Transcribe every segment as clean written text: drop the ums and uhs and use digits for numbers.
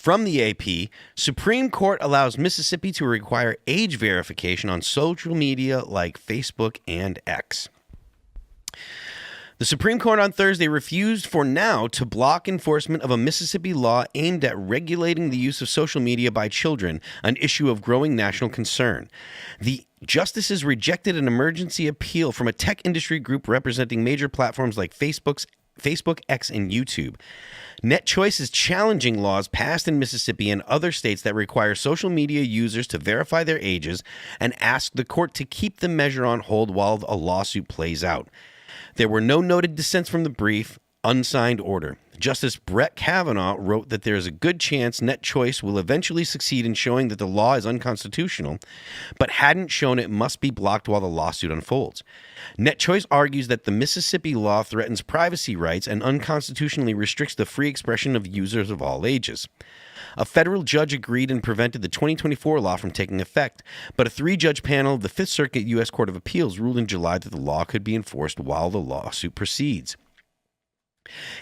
From the AP, Supreme Court allows Mississippi to require age verification on social media like Facebook and X. The Supreme Court on Thursday refused for now to block enforcement of a Mississippi law aimed at regulating the use of social media by children, an issue of growing national concern. The justices rejected an emergency appeal from a tech industry group representing major platforms like Facebook, X, and YouTube. NetChoice is challenging laws passed in Mississippi and other states that require social media users to verify their ages and ask the court to keep the measure on hold while a lawsuit plays out. There were no noted dissents from the brief, unsigned order. Justice Brett Kavanaugh wrote that there is a good chance NetChoice will eventually succeed in showing that the law is unconstitutional, but hadn't shown it must be blocked while the lawsuit unfolds. NetChoice argues that the Mississippi law threatens privacy rights and unconstitutionally restricts the free expression of users of all ages. A federal judge agreed and prevented the 2024 law from taking effect, but a 3-judge panel of the Fifth Circuit U.S. Court of Appeals ruled in July that the law could be enforced while the lawsuit proceeds.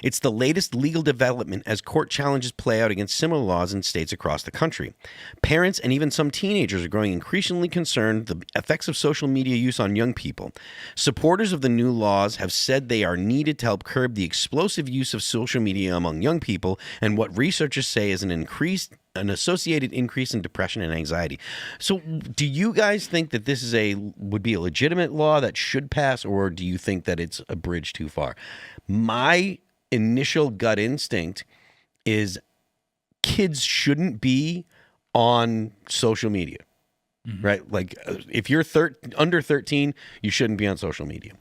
It's the latest legal development as court challenges play out against similar laws in states across the country. Parents and even some teenagers are growing increasingly concerned the effects of social media use on young people. Supporters of the new laws have said they are needed to help curb the explosive use of social media among young people and what researchers say is an associated increase in depression and anxiety. So do you guys think that this would be a legitimate law that should pass, or do you think that it's a bridge too far? My initial gut instinct is kids shouldn't be on social media, right? Like if you're under 13, you shouldn't be on social media.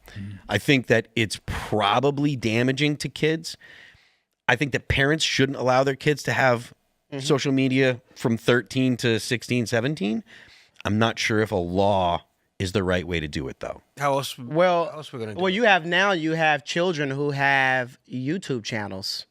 I think that it's probably damaging to kids. I think that parents shouldn't allow their kids to have social media from 13 to 16, 17. I'm not sure if a law is the right way to do it, though. How else we're gonna do well, it? you have children who have YouTube channels.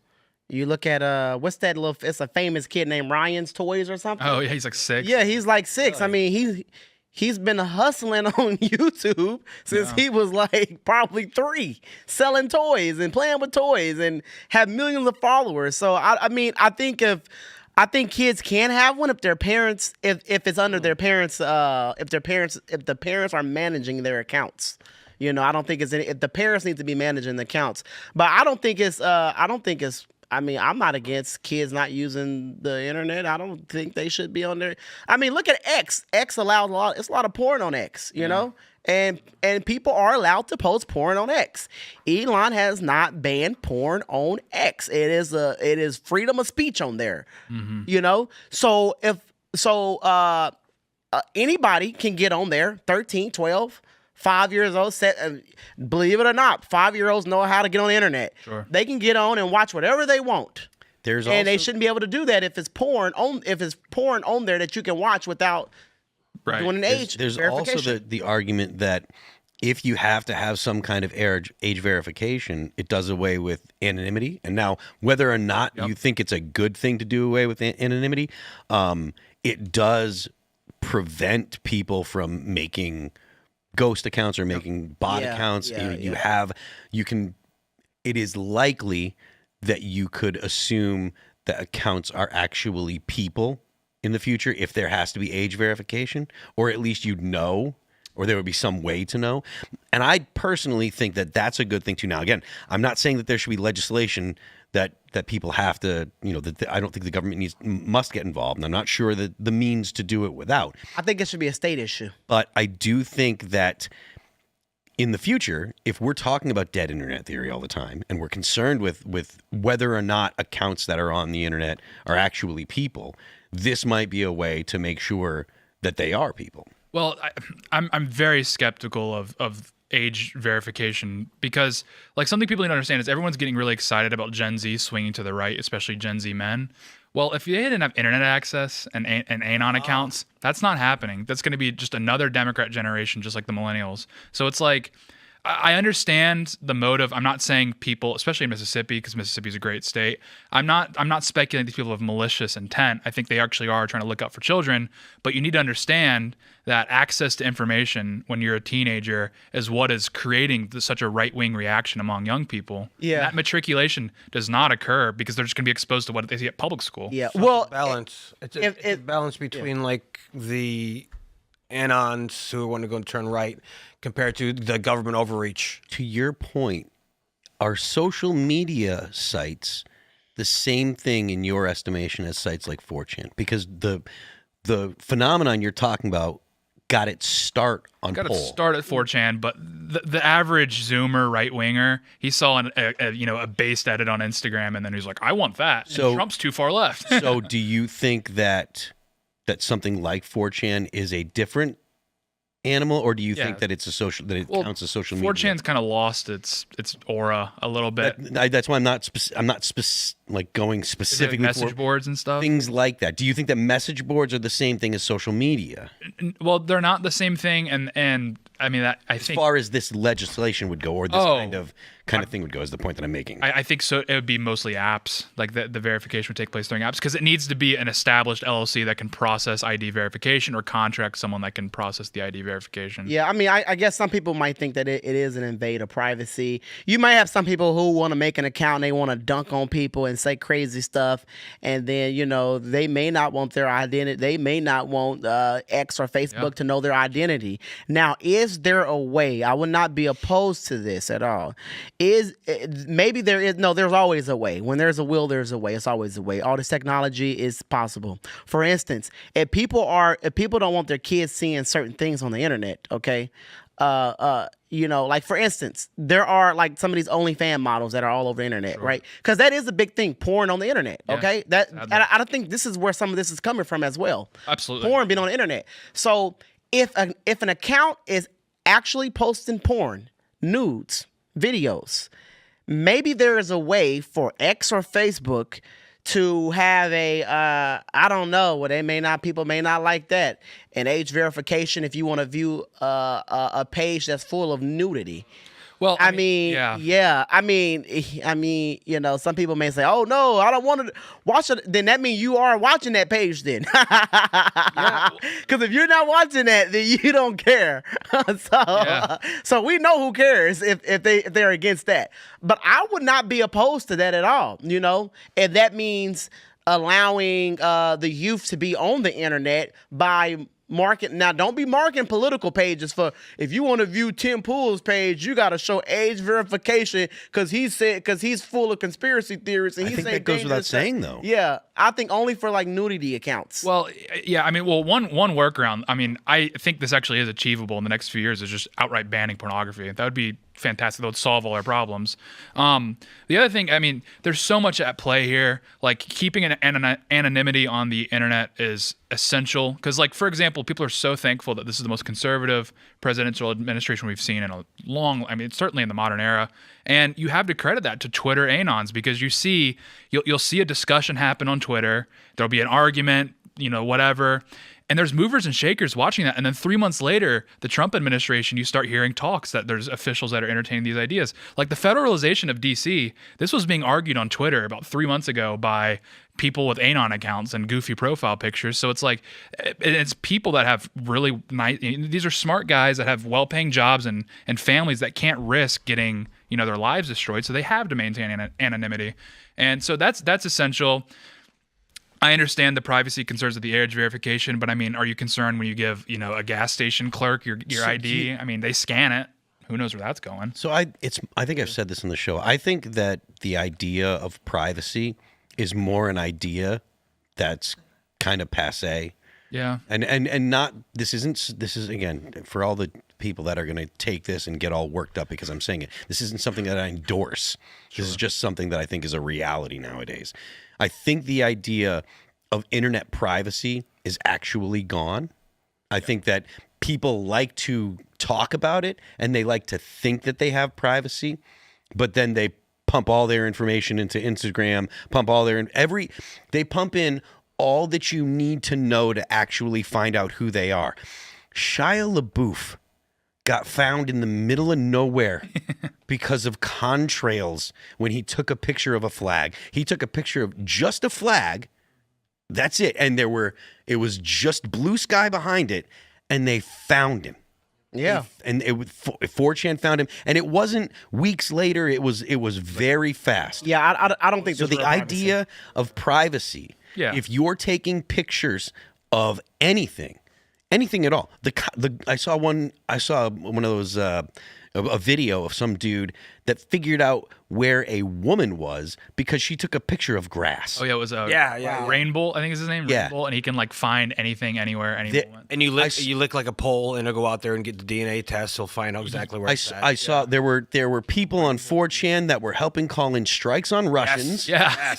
You look at what's that little? It's a famous kid named Ryan's Toys or something. Oh yeah, he's like 6. Yeah, he's like 6. I mean, he's been hustling on YouTube since he was like probably 3, selling toys and playing with toys and have millions of followers. So I mean, I think kids can have one if their parents, if it's under their parents, if the parents are managing their accounts. You know, I don't think if the parents need to be managing the accounts. But I mean, I'm not against kids not using the internet. I don't think they should be on there. I mean, look at X. X allows it's a lot of porn on X, you know? And people are allowed to post porn on X. Elon has not banned porn on X. It is freedom of speech on there. You know? So anybody can get on there, 13, 12, 5 years old. Believe it or not, 5-year-olds know how to get on the internet. Sure. They can get on and watch whatever they want. They shouldn't be able to do that if it's porn on there that you can watch without doing an age There's verification. also the argument that if you have to have some kind of age verification, it does away with anonymity. And now, whether or not you think it's a good thing to do away with anonymity, it does prevent people from making ghost accounts or making bot accounts. It is likely that you could assume that accounts are actually people in the future if there has to be age verification, or at least you'd know, or there would be some way to know. And I personally think that that's a good thing too. Now, again, I'm not saying that there should be legislation that people have to, I don't think the government must get involved, and I'm not sure that the means to do it without. I think it should be a state issue. But I do think that in the future, if we're talking about dead internet theory all the time, and we're concerned with whether or not accounts that are on the internet are actually people, this might be a way to make sure that they are people. Well, I'm very skeptical of age verification because, like, something people need to understand is everyone's getting really excited about Gen Z swinging to the right, especially Gen Z men. Well, if they didn't have internet access and Anon accounts, that's not happening. That's going to be just another Democrat generation, just like the millennials. So it's like, I understand the motive. I'm not saying people, especially in Mississippi, because Mississippi is a great state. I'm not speculating these people have malicious intent. I think they actually are trying to look out for children. But you need to understand that access to information when you're a teenager is what is creating such a right-wing reaction among young people. Yeah. That matriculation does not occur because they're just going to be exposed to what they see at public school. Yeah. So Well, balance. It's a balance between like the anons who want to go and turn right compared to the government overreach. To your point, are social media sites the same thing in your estimation as sites like 4chan? Because the phenomenon you're talking about got its start on Got poll. to start at 4chan, but the average Zoomer right winger, he saw a based edit on Instagram, and then he's like, I want that. So- And Trump's too far left. So do you think that something like 4chan is a different animal, or do you think that it's counts as social media? 4chan's kind of lost its aura a little bit. That's why I'm not going Is it specifically message for boards and stuff. things like that. Do you think that message boards are the same thing as social media? Well, they're not the same thing, and I mean that I As think far as this legislation would go, or this kind of thing would go, is the point that I'm making. I think so. It would be mostly apps. Like the verification would take place during apps because it needs to be an established LLC that can process ID verification or contract someone that can process the ID verification. Yeah, I mean, I guess some people might think that it is an invade of privacy. You might have some people who want to make an account and they want to dunk on people and say crazy stuff, and then they may not want their identity. They may not want X or Facebook to know their identity. Now, is there a way? I would not be opposed to this at all. Maybe there is. No, there's always a way. When there's a will, there's a way. It's always a way. All this technology is possible. For instance, if people don't want their kids seeing certain things on the internet, okay, like for instance, there are like some of these OnlyFans models that are all over the internet, right? Because that is a big thing, porn on the internet, okay? I don't think this is where some of this is coming from as well. Absolutely. Porn being on the internet. So if an account is actually posting porn, nudes, videos, maybe there is a way for X or Facebook to have I don't know, people may not like that, an age verification if you want to view a page that's full of nudity. Well, I mean, some people may say, "Oh no, I don't want to watch it." Then that means you are watching that page, then. Because if you're not watching that, then you don't care. So we know who cares if they're against that. But I would not be opposed to that at all. And that means allowing the youth to be on the internet by don't be marking political pages for, if you want to view Tim Pool's page, you got to show age verification because he's full of conspiracy theories. And I think that goes without saying, though. Yeah, I think only for like nudity accounts. Well, yeah, I mean, one workaround. I mean, I think this actually is achievable in the next few years. Is just outright banning pornography. That would be fantastic. That would solve all our problems. The other thing, I mean, there's so much at play here. Like keeping an anonymity on the internet is essential because, like, for example, people are so thankful that this is the most conservative presidential administration we've seen in a long. I mean, certainly in the modern era. And you have to credit that to Twitter anons because you'll see a discussion happen on Twitter. There'll be an argument, whatever. And there's movers and shakers watching that. And then 3 months later, the Trump administration, you start hearing talks that there's officials that are entertaining these ideas. Like the federalization of D.C., this was being argued on Twitter about 3 months ago by people with anon accounts and goofy profile pictures. So it's like, it's people that have really nice, these are smart guys that have well-paying jobs and families that can't risk getting, their lives destroyed. So they have to maintain anonymity. And so that's essential. I understand the privacy concerns of the age verification, but I mean, are you concerned when you give, a gas station clerk your ID? I mean, they scan it. Who knows where that's going? So I think I've said this on the show. I think that the idea of privacy is more an idea that's kind of passé. Yeah. And not, this is again, for all the people that are going to take this and get all worked up because I'm saying it, this isn't something that I endorse. This is just something that I think is a reality nowadays. I think the idea of internet privacy is actually gone. I think that people like to talk about it and they like to think that they have privacy, but then they pump all their information into Instagram, they pump in all that you need to know to actually find out who they are. Shia LaBeouf got found in the middle of nowhere because of contrails when he took a picture of a flag. He took a picture of just a flag. That's it. And it was just blue sky behind it, and they found him. Yeah. And 4chan found him, and it wasn't weeks later. It was very fast. Yeah, I don't think So there's the real privacy. idea of privacy, Yeah. if you're taking pictures of anything at all, I saw one of those a video of some dude that figured out where a woman was because she took a picture of grass. Oh yeah, it was Raymond, I think is his name. Yeah. Raymond, and he can like find anything, anywhere, any moment. And you lick like a pole, and he'll go out there and get the DNA test. He'll find out exactly where it's at. I saw there were people on 4chan that were helping call in strikes on Russians. Yeah.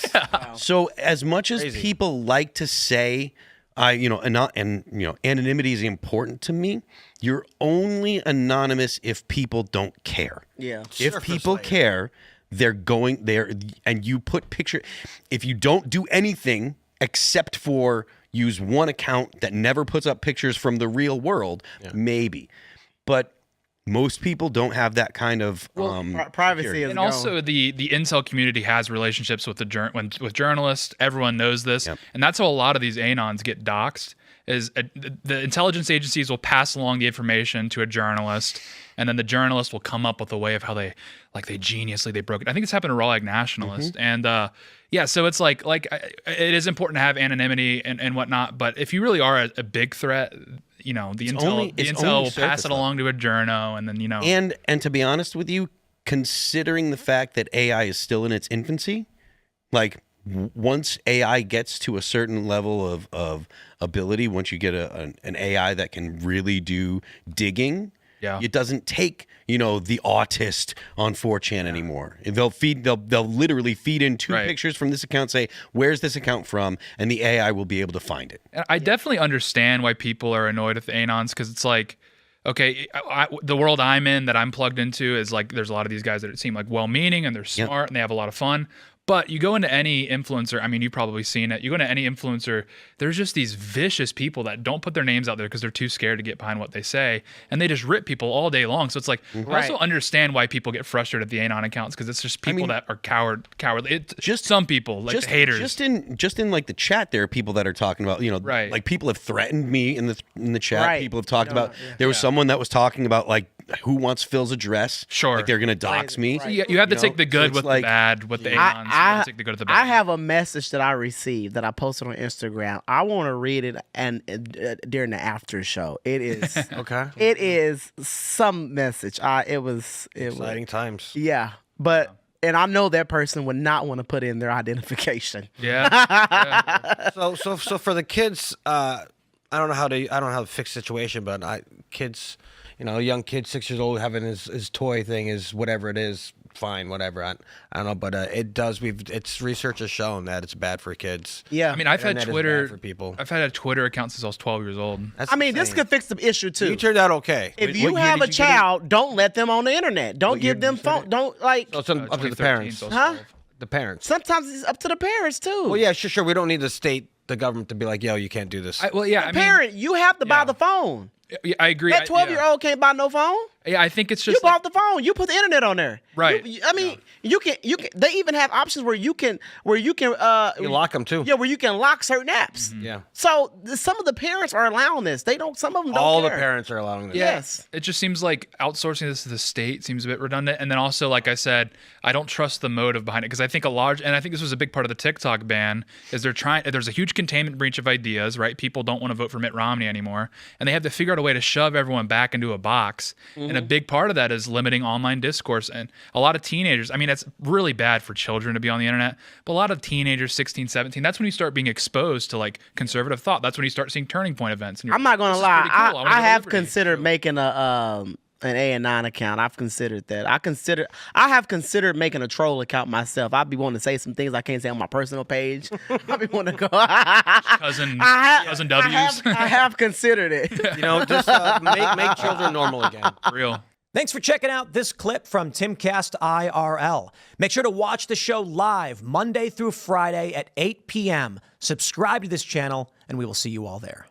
So as much as people like to say, anonymity is important to me, you're only anonymous if people don't care. Yeah. If people care, they're going there, and you put picture. If you don't do anything except for use one account that never puts up pictures from the real world, maybe. But most people don't have that kind of privacy is And gone. also the incel community has relationships with with journalists. Everyone knows this, and that's how a lot of these anons get doxxed. Is the intelligence agencies will pass along the information to a journalist, and then the journalist will come up with a way of how they broke it. I think it's happened to Raw Egg Nationalist, and so it's like it is important to have anonymity and whatnot. But if you really are a big threat, the intel will pass it along to a journo, and then And to be honest with you, considering the fact that AI is still in its infancy, like once AI gets to a certain level of ability, once you get an AI that can really do digging, it doesn't take the autist on 4chan anymore. They'll literally feed in two pictures from this account, say where's this account from, and the AI will be able to find it. I definitely understand why people are annoyed with the anons, because it's like, okay, the world I'm in that I'm plugged into is like there's a lot of these guys that seem like well-meaning and they're smart and they have a lot of fun. But you go into any influencer, I mean, you've probably seen it. You go into any influencer, there's just these vicious people that don't put their names out there because they're too scared to get behind what they say. And they just rip people all day long. So it's like, I also understand why people get frustrated at the Anon accounts, because it's just people that are cowardly. Just some people, like the haters. Just in like the chat, there are people that are talking about, like people have threatened me in the chat. Right. People have talked about, there was someone that was talking about like, who wants Phil's address? Sure. Like they're going to dox me. So you have to take the good with the bad with the Anons. You have to take the good with the bad. I have a message that I received that I posted on Instagram. I want to read it during the after show. It is Okay. It is some message. It was Exciting times. Yeah, but and I know that person would not want to put in their identification. Yeah. So for the kids, I don't know how to fix the situation, but kids. A young kid, 6 years old, having his toy thing is whatever it is, fine, whatever. I don't know, but it's research has shown that it's bad for kids. Yeah, I mean, I've had Internet is Twitter bad for people. I've had a Twitter account since I was 12 years old. That's this could fix the issue too. You turned out okay. If you have a child, don't let them on the internet. Don't give them phone. Don't like. So it's up to the 2013, parents. so I was Huh? 12. The parents. Sometimes it's up to the parents too. Well, yeah, sure. We don't need the government to be like, yo, you can't do this. Parent, you have to buy the phone. I agree. That 12-year-old can't buy no phone. Yeah, I think it's You just bought the phone. You put the internet on there. Right. You can. They even have options where you can. You lock them too. Yeah, where you can lock certain apps. Yeah. So some of the parents are allowing this. They don't. Some of them don't. All care. the parents are allowing this. Yes. It just seems like outsourcing this to the state seems a bit redundant. And then also, like I said, I don't trust the motive behind it, because I think I think this was a big part of the TikTok ban, is there's a huge containment breach of ideas, right? People don't want to vote for Mitt Romney anymore, and they have to figure out a way to shove everyone back into a box. And a big part of that is limiting online discourse. And a lot of teenagers, I mean, it's really bad for children to be on the internet, but a lot of teenagers, 16, 17, that's when you start being exposed to like conservative thought. That's when you start seeing turning point events. And I'm not gonna this is lie. pretty cool. wanna I go to have Liberty. considered making an A&9 account. I've considered that. I have considered making a troll account myself. I'd be wanting to say some things I can't say on my personal page. I'd be wanting to go. cousin W's. I have considered it. Just make children normal again. Real. Thanks for checking out this clip from Timcast IRL. Make sure to watch the show live Monday through Friday at 8 p.m. Subscribe to this channel, and we will see you all there.